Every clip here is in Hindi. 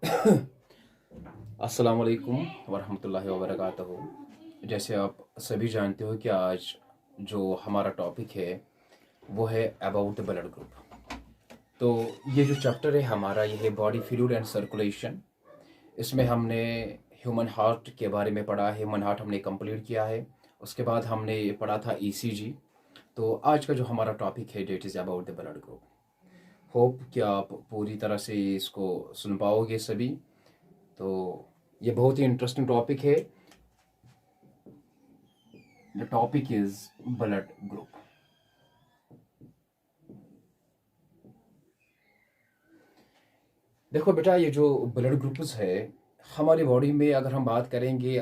अस्सलाम वालेकुम वरहमतुल्लाहि वबरकातुहू। जैसे आप सभी जानते हो कि आज जो हमारा टॉपिक है वो है अबाउट द ब्लड ग्रुप। तो ये जो चैप्टर है हमारा ये है बॉडी फ्लूइड एंड सर्कुलेशन। इसमें हमने ह्यूमन हार्ट के बारे में पढ़ा है। ह्यूमन हार्ट हमने कंप्लीट किया है। उसके बाद हमने पढ़ा था ईसीजी। तो आज का जो हमारा टॉपिक है that is about the blood group. Hope कि आप पूरी तरह से इसको सुन पाओगे सभी। तो ये बहुत ही इंटरेस्टिंग टॉपिक है। The topic is blood group. देखो बेटा, ये जो ब्लड ग्रुप्स है हमारी बॉडी में, अगर हम बात करेंगे,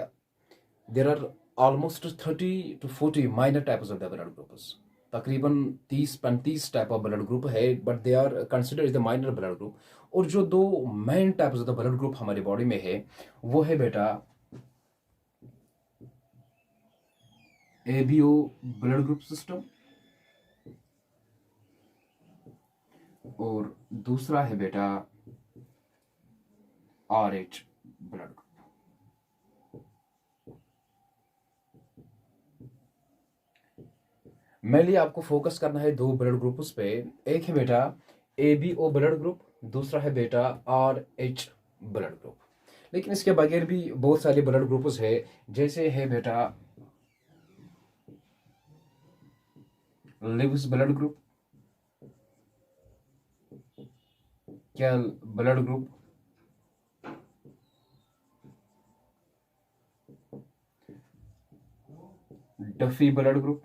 there are almost 30 to 40 minor types of the blood groups. तकरीबन 30-35 टाइप ऑफ ब्लड ग्रुप है, but they are consider is the minor blood group. और जो दो main types of the blood group हमारी बॉडी में है वो है बेटा एबीओ ब्लड ग्रुप सिस्टम, और दूसरा है बेटा RH ब्लड ग्रुप। मेनली आपको फोकस करना है दो ब्लड ग्रुप्स पे। एक है बेटा ABO ब्लड ग्रुप, दूसरा है बेटा RH ब्लड ग्रुप। लेकिन इसके बगैर भी बहुत सारे ब्लड ग्रुप्स है, जैसे है बेटा Lewis blood group, Kell blood group, Duffy blood group,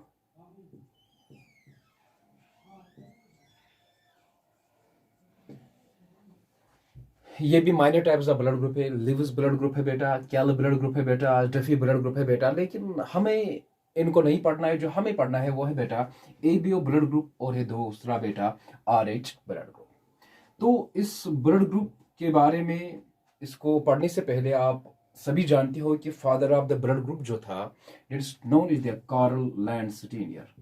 ये भी minor types of blood group है। लिव्स ब्लड ग्रुप है बेटा, कैल ब्लड ग्रुप है बेटा, डफी ब्लड ग्रुप है बेटा। लेकिन हमें इनको नहीं पढ़ना है। जो हमें पढ़ना है वो है बेटा ABO ब्लड ग्रुप और है दूसरा बेटा RH ब्लड ग्रुप। तो इस ब्लड ग्रुप के बारे में, इसको पढ़ने से पहले आप सभी जानते हो कि father of the blood group जो था, it's known is the Karl Landsteiner.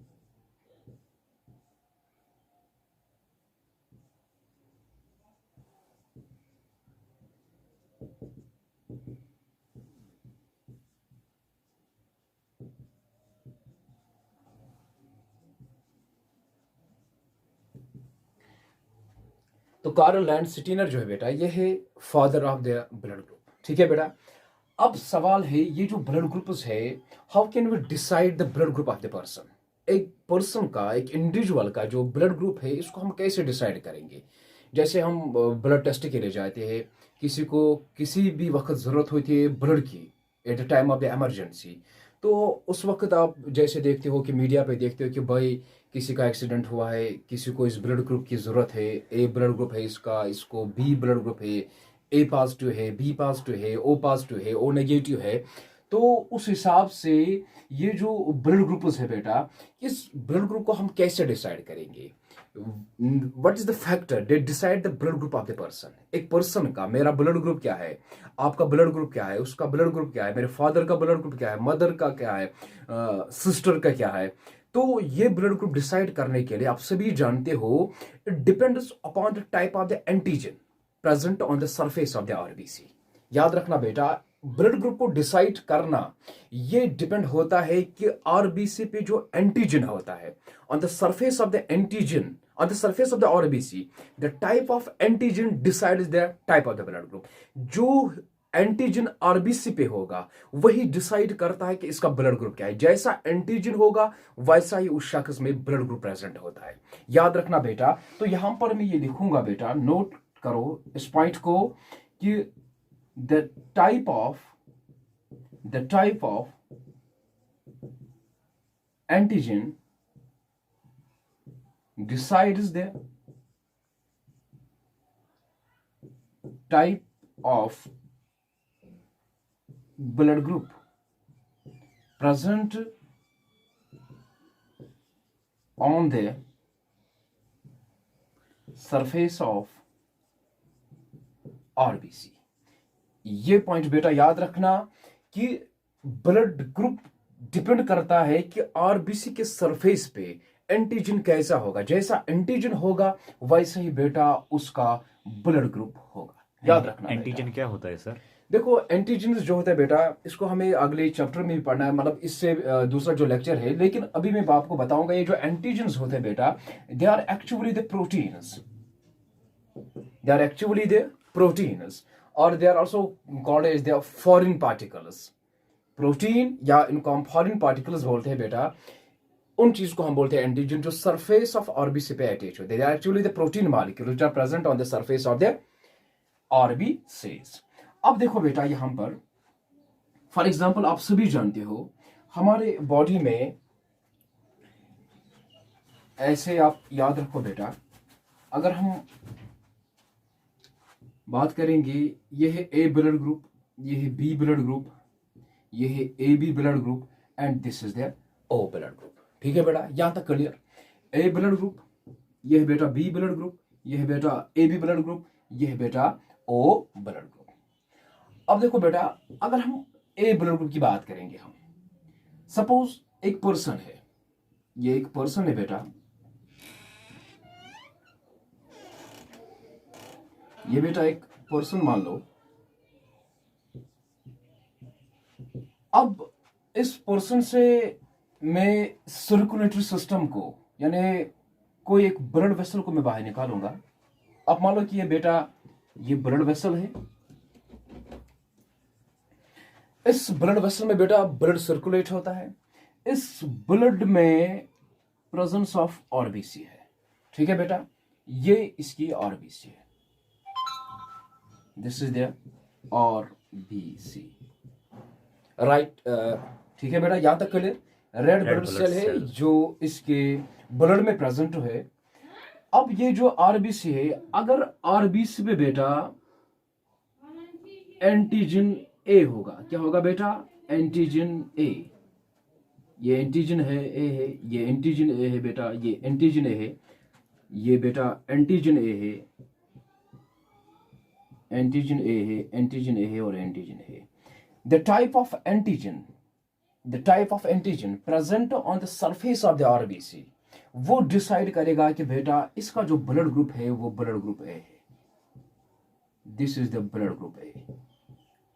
तो कार्ल लैंडस्टीनर जो है बेटा, ये है father of the blood group. ठीक है बेटा। अब सवाल है, ये जो ब्लड ग्रुप्स है, how can we decide the blood group of the person. एक पर्सन का, एक इंडिविजुअल का जो ब्लड ग्रुप है, इसको हम कैसे डिसाइड करेंगे। जैसे हम ब्लड टेस्ट के लिए जाते हैं, किसी को किसी भी वक्त ज़रूरत होती है ब्लड की, at the time of the emergency. तो उस वक्त आप जैसे देखते हो कि मीडिया पे देखते हो कि भाई किसी का एक्सीडेंट हुआ है, किसी को इस ब्लड ग्रुप की ज़रूरत है, ए ब्लड ग्रुप है इसका, इसको बी ब्लड ग्रुप है, ए पॉजिटिव है, बी पॉजिटिव है, ओ पॉजिटिव है, ओ नेगेटिव है। तो उस हिसाब से ये जो ब्लड ग्रुप्स है बेटा, इस ब्लड ग्रुप को हम कैसे डिसाइड करेंगे। What is the factor they decide the blood group of the person. एक पर्सन का, मेरा ब्लड ग्रुप क्या है, आपका ब्लड ग्रुप क्या है, उसका ब्लड ग्रुप क्या है, मेरे फादर का ब्लड ग्रुप क्या है, मदर का क्या है, सिस्टर का क्या है। तो ये ब्लड ग्रुप डिसाइड करने के लिए आप सभी जानते हो, it depends upon the type of the antigen present on the surface of the RBC. याद रखना बेटा, ब्लड ग्रुप को डिसाइड करना ये डिपेंड होता है कि आरबीसी पे जो एंटीजन होता है, on the surface of the antigen, on the surface of the RBC, the type of antigen decides the type of the blood group। जो एंटीजन आरबीसी पे होगा वही डिसाइड करता है कि इसका ब्लड ग्रुप क्या है। जैसा एंटीजन होगा वैसा ही उस शख्स में ब्लड ग्रुप प्रेजेंट होता है। याद रखना बेटा। तो यहां पर मैं ये लिखूंगा बेटा, नोट करो इस पॉइंट को, कि the type of antigen decides the type of blood group present on the surface of RBC। ये पॉइंट बेटा याद रखना कि ब्लड ग्रुप डिपेंड करता है कि आरबीसी के सरफेस पे एंटीजन कैसा होगा। जैसा एंटीजन होगा वैसा ही बेटा उसका ब्लड ग्रुप होगा। याद रखना एंटीजन क्या होता है सर? देखो एंटीजन्स जो होता है बेटा, इसको हमें अगले चैप्टर में भी पढ़ना है, मतलब इससे दूसरा जो लेक्चर है, लेकिन अभी मैं आपको बताऊंगा ये जो एंटीजन्स होते हैं बेटा, they are actually the proteins, they are actually the proteins, और they are also called as the foreign particles. Protein या इनको हम फॉरेन पार्टिकल्स बोलते हैं बेटा, उन चीज को हम बोलते हैं एंटीजन जो सरफेस ऑफ आरबीसी पे अटैच होते हैं। They are actually the protein molecule which are present on the surface of the RBCs. अब देखो बेटा यहां पर फॉर एग्जाम्पल आप सभी जानते हो हमारे बॉडी में ऐसे, आप याद रखो बेटा, अगर हम बात करेंगे, ये है ए ब्लड ग्रुप, ये है बी ब्लड ग्रुप, ये है A B blood group and this is the O blood group. ठीक है बेटा, यहां तक क्लियर? ए ब्लड ग्रुप, ये है बेटा बी ब्लड ग्रुप, ये है बेटा ए बी ब्लड ग्रुप, ये है बेटा ओ ब्लड ग्रुप। अब देखो बेटा, अगर हम ए ब्लड ग्रुप की बात करेंगे, हम सपोज एक पर्सन है, ये एक पर्सन है बेटा, ये बेटा एक पर्सन मान लो। अब इस पर्सन से मैं सर्कुलेटरी सिस्टम को, यानी कोई एक ब्लड वेसल को मैं बाहर निकालूंगा। अब मान लो कि ये बेटा ये ब्लड वेसल है, इस ब्लड वेसल में बेटा ब्लड सर्कुलेट होता है, इस ब्लड में प्रेजेंस ऑफ आरबीसी है। ठीक है बेटा, ये इसकी आरबीसी है, this is the RBC, right? ठीक है बेटा, यहां तक क्लियर? रेड ब्लड सेल है जो इसके ब्लड में प्रेजेंट है। अब ये जो आरबीसी है, अगर आरबीसी पे बेटा एंटीजन ए होगा, क्या होगा बेटा? एंटीजन ए, ये एंटीजन है ए है, ये एंटीजन ए है बेटा, ये एंटीजन ए है, ये बेटा एंटीजन ए है, एंटीजन ए है, एंटीजन ए है और एंटीजन ए है। The type of antigen, the type of antigen present on the surface of the RBC, वो डिसाइड करेगा कि बेटा इसका जो ब्लड ग्रुप है वो ब्लड ग्रुप ए है, this is the blood group ए।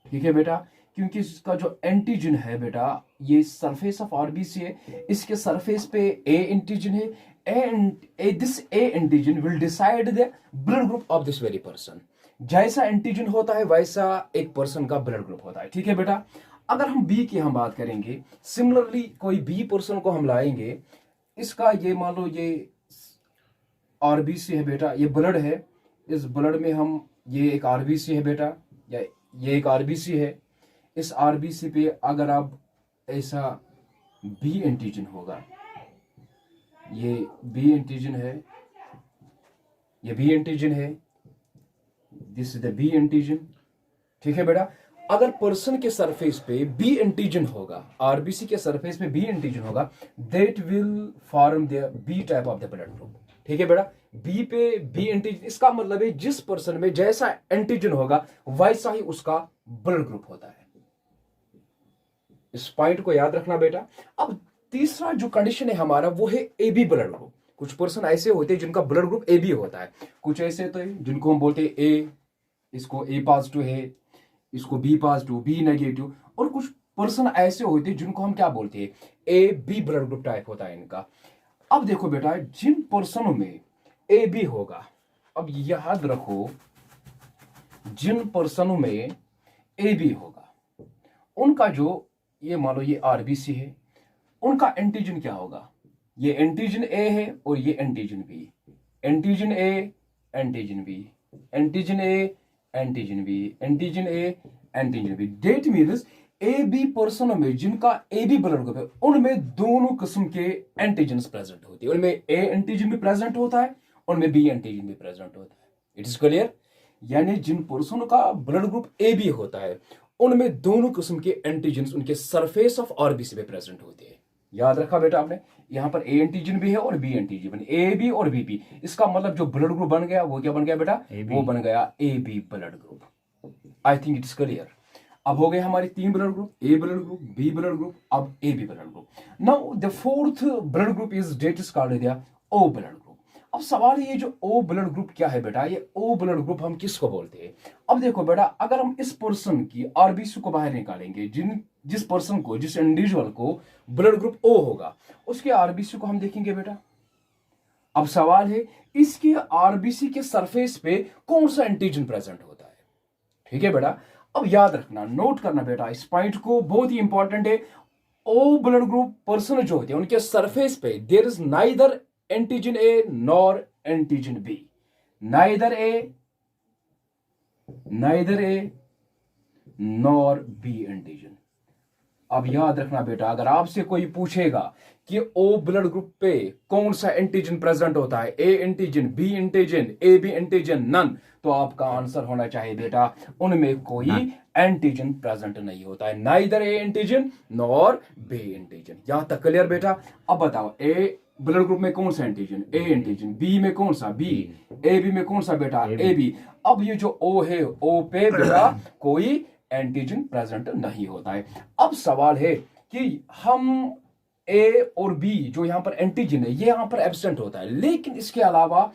ठीक है बेटा, क्योंकि इसका जो एंटीजन है बेटा, ये सरफेस ऑफ आरबीसी है, इसके सरफेस पे ए एंटीजन है, and this A antigen will decide the blood group of this very person. जैसा एंटीजन होता है वैसा एक पर्सन का ब्लड ग्रुप होता है। ठीक है बेटा, अगर हम बी की हम बात करेंगे, सिमिलरली कोई बी पर्सन को हम लाएंगे, इसका ये मान लो ये आरबीसी है बेटा, ये ब्लड है, इस ब्लड में हम, ये एक आरबीसी है बेटा, या ये एक आरबीसी है, इस आरबीसी पे अगर आप ऐसा बी एंटीजन होगा, ये बी एंटीजन है, ये बी एंटीजन है, this is the B antigen. ठीक है बेटा, अगर पर्सन के सरफेस पे बी एंटीजन होगा, आरबीसी के सरफेस पे बी एंटीजन होगा, that will form the B type of the blood group. ठीक है बेटा, बी पे बी एंटीजन, इसका मतलब है जिस पर्सन में जैसा एंटीजन होगा वैसा ही उसका ब्लड ग्रुप होता है। इस पॉइंट को याद रखना बेटा। अब तीसरा जो कंडीशन है हमारा वो है ए बी ब्लड ग्रुप। कुछ पर्सन ऐसे होते हैं जिनका ब्लड ग्रुप ए बी होता है, कुछ ऐसे तो है जिनको हम बोलते हैं ए, इसको ए पॉजिटिव है, इसको बी पॉजिटिव, बी नेगेटिव, और कुछ पर्सन ऐसे होते हैं जिनको हम क्या बोलते हैं, A B blood group type होता है इनका। अब देखो बेटा, जिन पर्सनों में ए बी होगा, अब याद रखो, जिन पर्सनों में ए बी होगा, उनका जो, ये मान लो ये आरबीसी है, उनका एंटीजन क्या होगा? ये एंटीजन ए है और ये antigen B, antigen A, antigen B, antigen A, antigen B, antigen A, antigen B. That means A B पर्सनों में जिनका ए बी ब्लड ग्रुप है, उनमें दोनों किस्म के एंटीजन प्रेजेंट होते हैं। उनमें ए एंटीजन भी प्रेजेंट होता है, उनमें बी एंटीजन भी प्रेजेंट होता है। It is clear? यानी जिन पर्सन का ब्लड ग्रुप ए बी होता है, उनमें दोनों किस्म के एंटीजन उनके सरफेस ऑफ आरबीसी पे प्रेजेंट होते हैं। याद रखा बेटा आपने, यहां पर ए एंटीजन भी है और बी एंटीजन, ए बी और बी बी, इसका मतलब जो ब्लड ग्रुप बन गया वो क्या बन गया बेटा? वो बन गया A B blood group. I think it's clear. अब हो गए हमारे तीन blood group, A blood group, B blood group, अब A B blood group. Now the fourth blood group is that is called the O blood group. अब अब सवाल ये जो ओ ब्लड ग्रुप क्या है बेटा, ये ओ ब्लड ग्रुप हम किसको बोलते हैं? अब देखो बेटा, अगर हम इस पर्सन की आरबीसी को बाहर निकालेंगे, जिस पर्सन को, जिस इंडिविजुअल को ब्लड ग्रुप ओ होगा, उसके आरबीसी को हम देखेंगे बेटा। अब सवाल है इसके आरबीसी के सरफेस पे कौन सा एंटीजन प्रेजेंट होता है? ठीक है बेटा, अब याद रखना, नोट करना बेटा इस पॉइंट को, बहुत ही इंपॉर्टेंट है। ओ ब्लड ग्रुप पर्सन जो होते हैं उनके सरफेस पे there is neither antigen A nor antigen B, neither A nor B antigen. अब याद रखना बेटा, अगर आपसे कोई पूछेगा कि ओ ब्लड ग्रुप पे कौन सा एंटीजन प्रेजेंट होता है, A antigen, B antigen, A B antigen, none, तो आपका आंसर होना चाहिए बेटा उनमें कोई एंटीजन प्रेजेंट नहीं होता है, neither A antigen nor B antigen. यहां तक क्लियर बेटा? अब बताओ, ए ब्लड ग्रुप में कौन सा एंटीजन? A antigen. बी में कौन सा? बी। ए बी में कौन सा बेटा? A B. अब ये जो ओ है, ओ पे बेटा कोई एंटीजन प्रेजेंट नहीं होता है। अब सवाल है कि हम ए और बी जो यहां पर एंटीजन है ये यहां पर एब्सेंट होता है, लेकिन इसके अलावा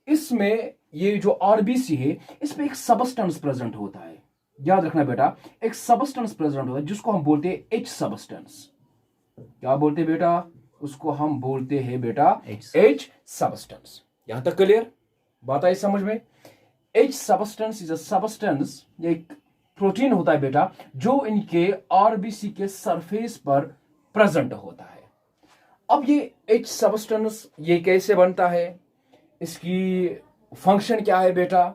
इसमें ये जो आरबीसी है इसमें एक सबस्टेंस प्रेजेंट होता है। याद रखना बेटा, एक सबस्टेंस प्रेजेंट होता है जिसको हम बोलते हैं एच सबस्टेंस। क्या बोलते हैं बेटा? उसको हम बोलते हैं बेटा एच सबस्टेंस। यहां तक क्लियर? बात आई समझ में? H substance is a substance, एक प्रोटीन होता है बेटा जो इनके आरबीसी के सरफेस पर प्रेजेंट होता है। अब ये एच सबस्टेंस ये कैसे बनता है, इसकी फंक्शन क्या है बेटा,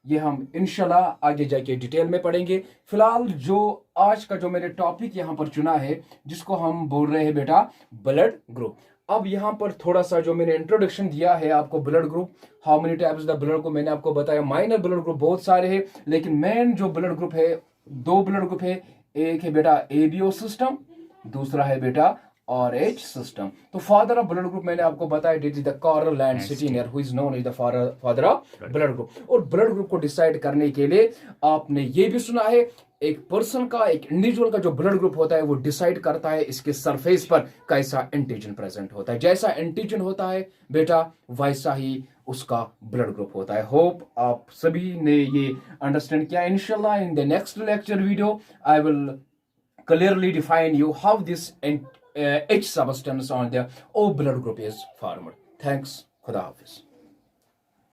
ये हम इंशाल्लाह आगे जाके डिटेल में पढ़ेंगे। फिलहाल जो आज का जो मैंने टॉपिक यहां पर चुना है जिसको हम बोल रहे हैं बेटा ब्लड ग्रुप। अब यहां पर थोड़ा सा जो मैंने इंट्रोडक्शन दिया है आपको, blood group, how many types the blood group, मैंने आपको बताया माइनर ब्लड ग्रुप बहुत सारे हैं, लेकिन मेन जो ब्लड ग्रुप है, दो ब्लड ग्रुप है, एक है बेटा एबीओ सिस्टम, दूसरा है बेटा और एच सिस्टम। तो फादर ऑफ ब्लड ग्रुप मैंने आपको बताया, it is the Karl Landsteiner who is known as the father of blood group. और ब्लड ग्रुप को डिसाइड करने के लिए आपने ये भी सुना है, एक पर्सन का, एक इंडिविजुअल का जो ब्लड ग्रुप होता है वो डिसाइड करता है इसके सरफेस पर कैसा एंटीजन प्रेजेंट होता है। जैसा एंटीजन होता है बेटा वैसा ही उसका ब्लड ग्रुप होता है। होप आप सभी ने ये अंडरस्टैंड किया। इंशाल्लाह in the next lecture video I will clearly define you how this H substance on the O blood group is formed. Thanks. Khuda Hafiz.